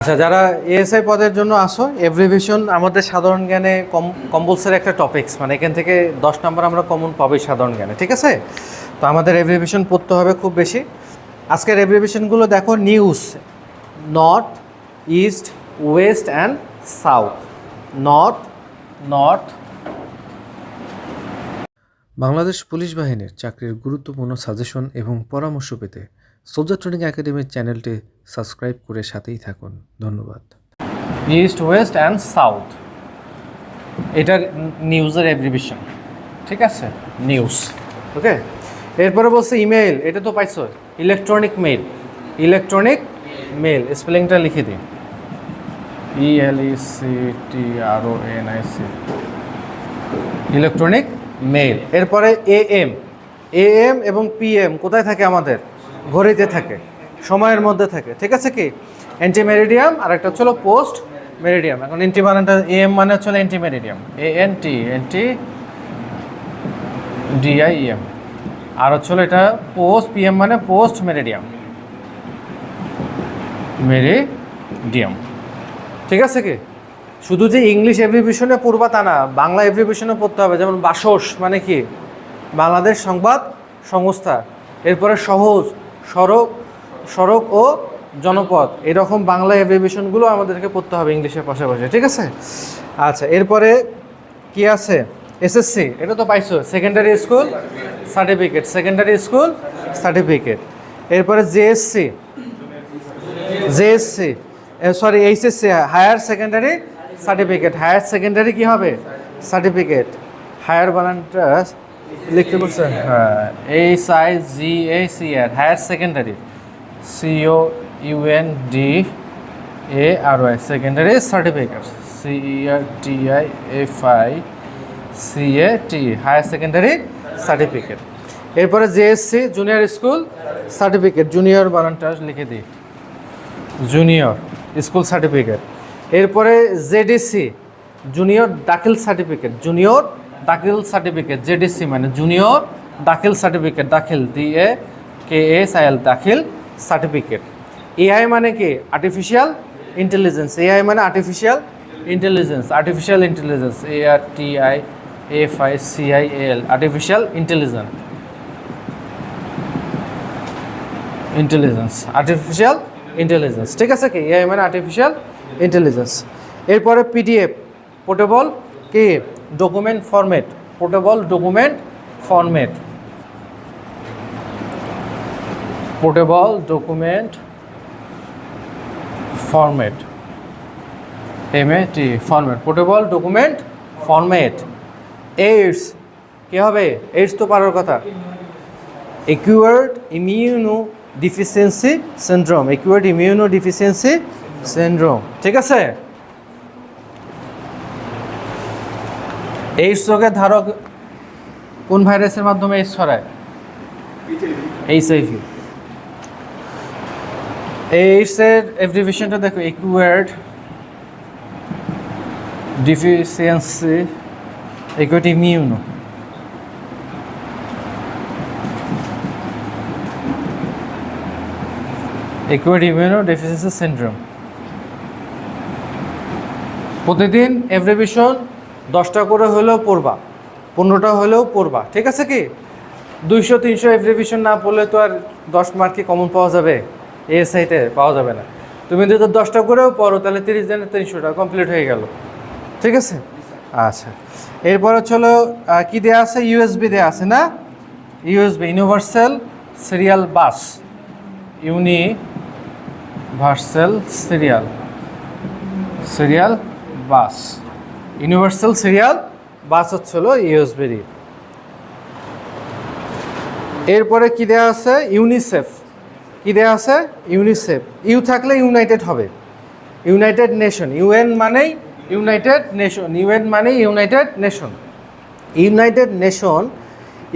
আচ্ছা, যারা এএসআই পদের জন্য আসো, এভ্রিভিশন আমাদের সাধারণ জ্ঞানে কম্পালসারি একটা টপিকস, মানে এখান থেকে 10 নম্বর আমরা কমন পাবো সাধারণ জ্ঞানে, ঠিক আছে? তো আমাদের এভ্রিভিশন পড়তে হবে খুব বেশি। আজকের এভ্রিভিশনগুলো দেখো: news, north, east, West and south. North. Bangladesh police বাহিনীর চাকরির গুরুত্বপূর্ণ সাজেশন এবং পরামর্শ পেতে সোলজার ট্রেনিং একাডেমির চ্যানেলটি সাবস্ক্রাইব করে সাথেই থাকুন। ধন্যবাদ। ইস্ট, ওয়েস্ট অ্যান্ড সাউথ, এটা নিউজের এভ্রিভিশন, ঠিক আছে? নিউজ, ওকে। এরপরে বলছে ইমেইল, এটা তো পাইছো, ইলেকট্রনিক মেইল। ইলেকট্রনিক মেইল স্পেলিংটা লিখে দিই, ELECTRONIC, ইলেকট্রনিক মেইল। এরপরে AM এবং PM কোথায় থাকে? আমাদের ঘড়িতে থাকে, সময়ের মধ্যে থাকে, ঠিক আছে? কি অ্যান্টি মেরিডিয়াম, আর একটা হচ্ছিল পোস্ট মেরিডিয়াম। এখন এন্টি মানেটা AM মানে হচ্ছে অ্যান্টি মেরিডিয়াম, অ্যান্টি DIEM, আর হচ্ছিল এটা পোস্ট PM মানে পোস্ট মেরিডিয়াম, ঠিক আছে? কি শুধু যে ইংলিশ এভ্রিভিশনে পড়বা তা না, বাংলা এভ্রিভিশনে পড়তে হবে। যেমন বাসস মানে কি? বাংলাদেশ সংবাদ সংস্থা। এরপরে সহজ, সড়ক ও জনপদ, এরকম বাংলা এভ্রিভিশনগুলো আমাদেরকে পড়তে হবে ইংলিশের পাশাপাশি, ঠিক আছে? আচ্ছা, এরপরে কি আছে? SSC, এটা তো পাইছো, সেকেন্ডারি স্কুল সার্টিফিকেট। এরপরে JSC, HSC, higher secondary certificate. Higher secondary কি হবে? সার্টিফিকেট। হায়ার বানানটা লিখতে বলছেন, হ্যাঁ, HIGACR, higher secondary, COUNDARY, secondary certificate, CERTIFICAT, higher secondary certificate. এরপরে JSC, junior school certificate, junior বানানটা লিখে দিই, জুনিয়র স্কুল সার্টিফিকেট। এরপরে ZDC, জুনিয়র দাখিল সার্টিফিকেট, ZDC মানে জুনিয়র দাখিল সার্টিফিকেট, দাখিল DAKIL, দাখিল সার্টিফিকেট। AI মানে কি? Artificial intelligence, artificial intelligence, ARTIFICIAL, artificial intelligence, ঠিক আছে? কি AI মানে আর্টিফিশিয়াল ইন্টেলিজেন্স। এরপরে PDF, পোর্টেবল কি document format, portable document format, MAT format, portable document format. AIDS কি হবে? এইডস তো পারার কথা, অ্যাকিউয়ার্ড ইমিউনোডিফিসিয়েন্সি সিনড্রোম, ঠিক আছে? এইডস রোগের ধারক কোন ভাইরাসের মাধ্যমে এইডস ছড়ায়? HIV। এইডসের এভ্রিভিশনটা দেখো, অ্যাকিউয়ার্ড ডিফিসিয়েন্সি, অ্যাকিউট ইমিউনোডেফিসিয়েন্সি সিনড্রোম। প্রতিদিন এভ্রিভিশন 10টা করে হলেও পড়বা, 15টা হলেও পড়বা, ঠিক আছে? কি 200-300 এভ্রিভিশন না পড়লে তো আর 10 মার্কে কমন পাওয়া যাবে? এএসআইতে পাওয়া যাবে না। তুমি যদি 10টা করেও পড়ো তাহলে 30 দিনে 300টা কমপ্লিট হয়ে গেল, ঠিক আছে? আচ্ছা, এরপর হচ্ছিল কি দেওয়া আছে? USB দেওয়া আছে না? USB, universal serial bus, universal serial bus হচ্ছিল USB। এরপরে কি দেওয়া আছে? ইউনিসেফ। কি দেওয়া আছে? ইউনিসেফ। ইউ থাকলে ইউনাইটেড হবে, ইউনাইটেড নেশন, UN মানেই United Nation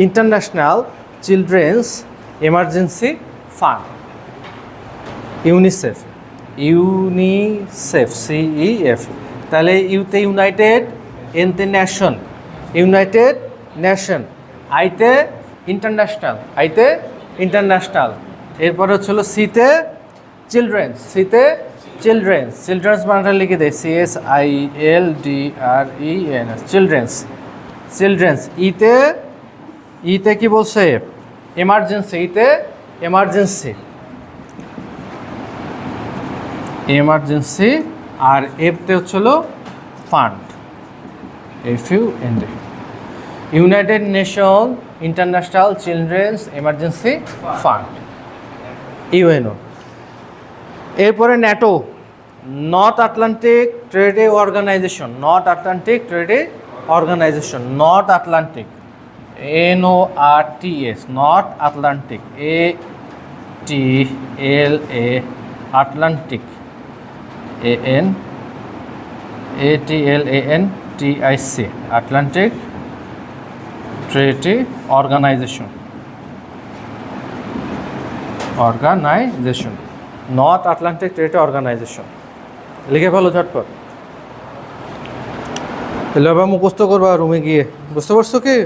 International Children's Emergency fund, UNICEF, CEF। তাহলে ইউতে ইউনাইটেড, এনতে নেশন, আইতে ইন্টারন্যাশনাল, এরপরে হচ্ছিল সিতে চিলড্রেন্স, চিলড্রেন্স, চিলড্রেন্স মানেটা লিখে দেয় CHILDRENS, চিলড্রেন্স। চিলড্রেন্স ইতে কি বলছে? এমার্জেন্সি, ইতে এমার্জেন্সি, এমার্জেন্সি। আর এফতে হচ্ছিল fund, FUND, United Nation International Children's Emergency Fund, UNO. এরপরে NATO, North Atlantic treaty organisation, North Atlantic treaty organisation, North Atlantic, NORTS, North Atlantic, ATLA, Atlantic, ATLANTIC, Atlantic treaty organisation, North Atlantic treaty organisation. লিখে ফেলো ঝটপট, এলে আবার মুখস্থ করবা রুমে গিয়ে। বুঝতে পারছো কি?